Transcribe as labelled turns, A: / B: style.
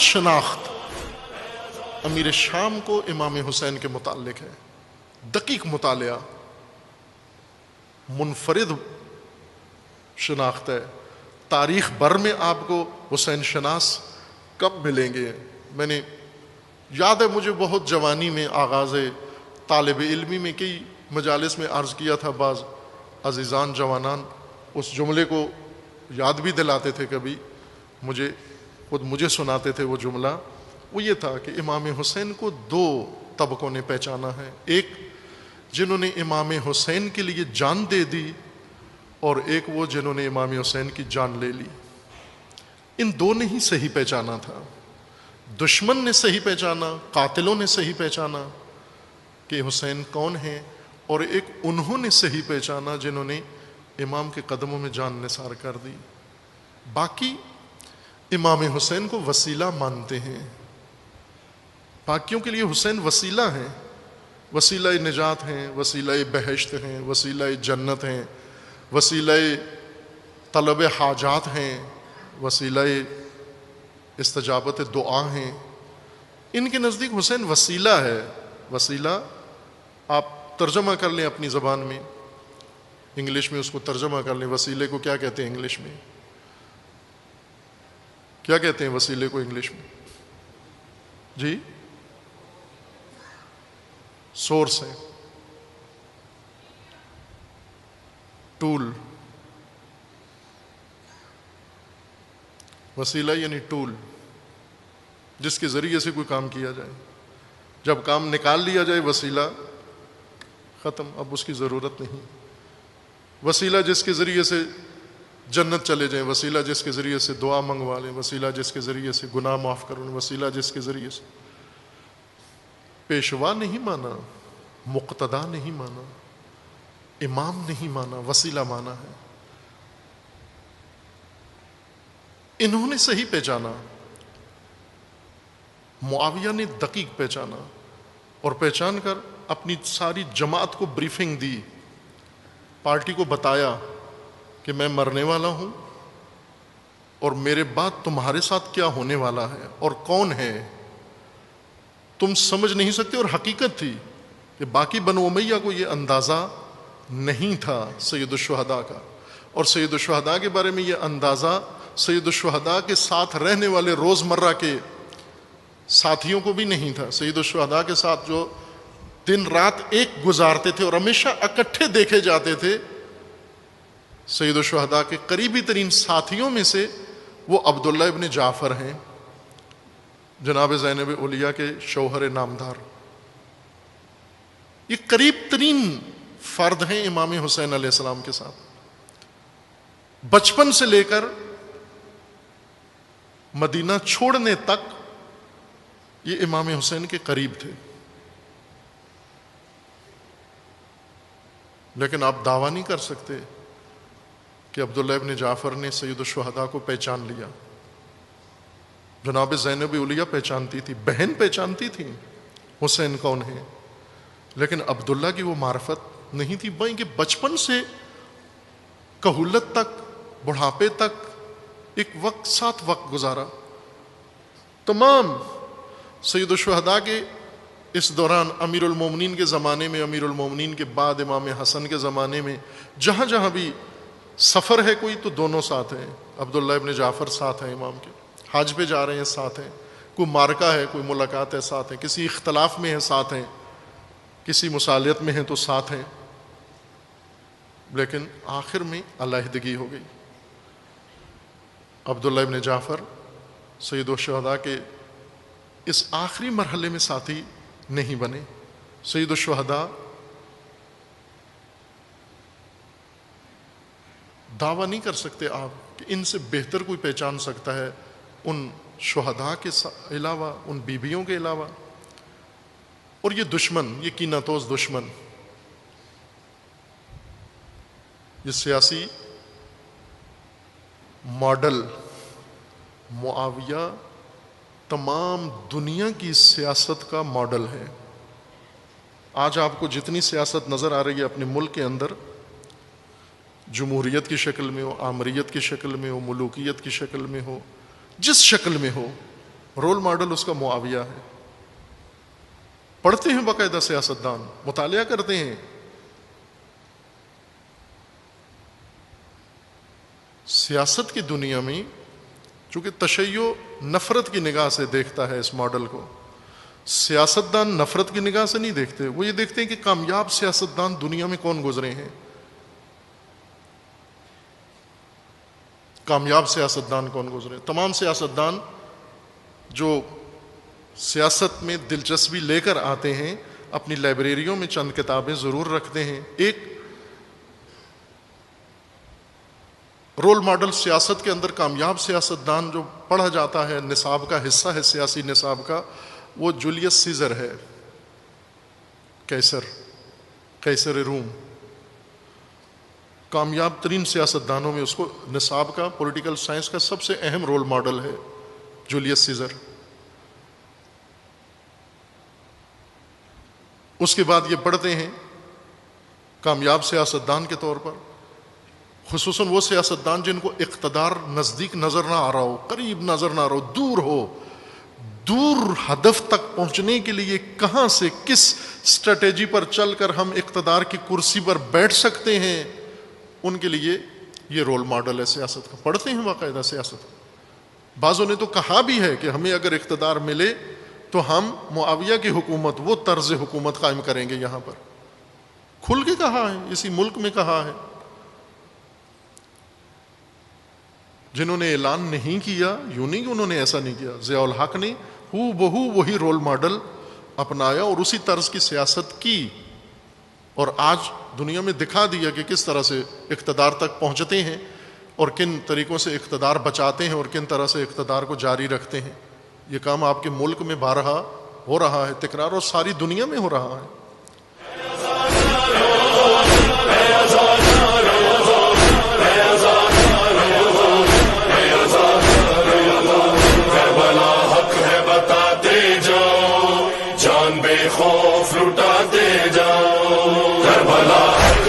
A: شناخت امیر شام کو امام حسین کے متعلق ہے، دقیق مطالعہ، منفرد شناخت ہے۔ تاریخ بھر میں آپ کو حسین شناس کب ملیں گے؟ میں نے یاد ہے مجھے بہت جوانی میں آغاز طالب علمی میں کئی مجالس میں عرض کیا تھا، بعض عزیزان جوانان اس جملے کو یاد بھی دلاتے تھے، کبھی مجھے سناتے تھے وہ جملہ۔ وہ یہ تھا کہ امام حسین کو دو طبقوں نے پہچانا ہے، ایک جنہوں نے امام حسین کے لیے جان دے دی، اور ایک وہ جنہوں نے امام حسین کی جان لے لی۔ ان دو نے ہی صحیح پہچانا تھا، دشمن نے صحیح پہچانا، قاتلوں نے صحیح پہچانا کہ حسین کون ہیں، اور ایک انہوں نے صحیح پہچانا جنہوں نے امام کے قدموں میں جان نثار کر دی۔ باقی امام حسین کو وسیلہ مانتے ہیں، باقیوں کے لیے حسین وسیلہ ہیں، وسیلہ نجات ہیں، وسیلہ بہشت ہیں، وسیلہ جنت ہیں، وسیلہ طلب حاجات ہیں، وسیلہ استجابت دعا ہیں۔ ان کے نزدیک حسین وسیلہ ہے۔ وسیلہ آپ ترجمہ کر لیں اپنی زبان میں، انگلش میں اس کو ترجمہ کر لیں، وسیلے کو کیا کہتے ہیں انگلش میں؟ کیا کہتے ہیں وسیلے کو انگلش میں؟ جی، سورس ہے، ٹول۔ وسیلہ یعنی ٹول، جس کے ذریعے سے کوئی کام کیا جائے۔ جب کام نکال لیا جائے وسیلہ ختم، اب اس کی ضرورت نہیں۔ وسیلہ جس کے ذریعے سے جنت چلے جائیں، وسیلہ جس کے ذریعے سے دعا منگوا لیں، وسیلہ جس کے ذریعے سے گناہ معاف کریں، وسیلہ جس کے ذریعے سے۔ پیشوا نہیں مانا، مقتدا نہیں مانا، امام نہیں مانا، وسیلہ مانا ہے۔ انہوں نے صحیح پہچانا، معاویہ نے دقیق پہچانا، اور پہچان کر اپنی ساری جماعت کو بریفنگ دی، پارٹی کو بتایا کہ میں مرنے والا ہوں، اور میرے بعد تمہارے ساتھ کیا ہونے والا ہے اور کون ہے تم سمجھ نہیں سکتے۔ اور حقیقت تھی کہ باقی بنو امیہ کو یہ اندازہ نہیں تھا سید الشہداء کا، اور سید الشہداء کے بارے میں یہ اندازہ سید الشہداء کے ساتھ رہنے والے روزمرہ کے ساتھیوں کو بھی نہیں تھا۔ سید الشہداء کے ساتھ جو دن رات ایک گزارتے تھے اور ہمیشہ اکٹھے دیکھے جاتے تھے، سید الشہداء کے قریبی ترین ساتھیوں میں سے وہ عبداللہ ابن جعفر ہیں، جناب زینب اولیاء کے شوہر نامدار۔ یہ قریب ترین فرد ہیں امام حسین علیہ السلام کے ساتھ، بچپن سے لے کر مدینہ چھوڑنے تک یہ امام حسین کے قریب تھے۔ لیکن آپ دعویٰ نہیں کر سکتے کہ عبداللہ ابن جعفر نے سید الشہداء کو پہچان لیا۔ جناب زینب اولیاء پہچانتی تھی، بہن پہچانتی تھی حسین کون ہے، لیکن عبداللہ کی وہ معرفت نہیں تھی، بلکہ بچپن سے کہولت تک، بڑھاپے تک ایک وقت ساتھ وقت گزارا۔ تمام سید الشہداء کے اس دوران، امیر المومنین کے زمانے میں، امیر المومنین کے بعد امام حسن کے زمانے میں، جہاں جہاں بھی سفر ہے کوئی تو دونوں ساتھ ہیں۔ عبداللہ ابن جعفر ساتھ ہیں امام کے، حج پہ جا رہے ہیں ساتھ ہیں، کوئی مارکہ ہے، کوئی ملاقات ہے ساتھ ہیں، کسی اختلاف میں ہے ساتھ ہیں، کسی مصالحت میں ہیں تو ساتھ ہیں، لیکن آخر میں علیحدگی ہو گئی۔ عبداللہ ابن جعفر سید الشہداء کے اس آخری مرحلے میں ساتھی نہیں بنے۔ سید الشہداء دعویٰ نہیں کر سکتے آپ کہ ان سے بہتر کوئی پہچان سکتا ہے ان شہداء کے علاوہ، ان بیویوں کے علاوہ۔ اور یہ دشمن، یہ کینہ توز دشمن، یہ سیاسی ماڈل معاویہ تمام دنیا کی سیاست کا ماڈل ہے۔ آج آپ کو جتنی سیاست نظر آ رہی ہے اپنے ملک کے اندر، جمہوریت کی شکل میں ہو، آمریت کی شکل میں ہو، ملوکیت کی شکل میں ہو، جس شکل میں ہو، رول ماڈل اس کا معاویہ ہے. پڑھتے ہیں باقاعدہ سیاستدان, مطالعہ کرتے ہیں. سیاست کی دنیا میں چونکہ تشیع نفرت کی نگاہ سے دیکھتا ہے اس ماڈل کو, سیاستدان نفرت کی نگاہ سے نہیں دیکھتے. وہ یہ دیکھتے ہیں کہ کامیاب سیاستدان دنیا میں کون گزرے ہیں. کامیاب سیاستدان کون گزرے. تمام سیاستدان جو سیاست میں دلچسپی لے کر آتے ہیں اپنی لائبریریوں میں چند کتابیں ضرور رکھتے ہیں. ایک رول ماڈل سیاست کے اندر کامیاب سیاستدان جو پڑھا جاتا ہے, نصاب کا حصہ ہے سیاسی نصاب کا, وہ جولیس سیزر ہے. قیصر روم کامیاب ترین سیاستدانوں میں اس کو نصاب کا, پولیٹیکل سائنس کا سب سے اہم رول ماڈل ہے جولیس سیزر. اس کے بعد یہ پڑھتے ہیں کامیاب سیاستدان کے طور پر خصوصاً وہ سیاستدان جن کو اقتدار نزدیک نظر نہ آ رہا ہو, قریب نظر نہ آ رہا ہو, دور ہو. دور ہدف تک پہنچنے کے لیے کہاں سے کس اسٹریٹجی پر چل کر ہم اقتدار کی کرسی پر بیٹھ سکتے ہیں, ان کے لیے یہ رول ماڈل ہے سیاست کا. پڑھتے ہیں باقاعدہ سیاست. بعضوں نے تو کہا بھی ہے کہ ہمیں اگر اقتدار ملے تو ہم معاویہ کی حکومت, وہ طرز حکومت قائم کریں گے. یہاں پر کھل کے کہا ہے, اسی ملک میں کہا ہے. جنہوں نے اعلان نہیں کیا, یوں نہیں کہ انہوں نے ایسا نہیں کیا, ضیاء الحق نے ہو بہو وہی رول ماڈل اپنایا اور اسی طرز کی سیاست کی, اور آج دنیا میں دکھا دیا کہ کس طرح سے اقتدار تک پہنچتے ہیں اور کن طریقوں سے اقتدار بچاتے ہیں اور کن طرح سے اقتدار کو جاری رکھتے ہیں. یہ کام آپ کے ملک میں بارہا ہو رہا ہے, تکرار, اور ساری دنیا میں ہو رہا ہے.
B: خوف لٹاتے جاؤ, کربلا حق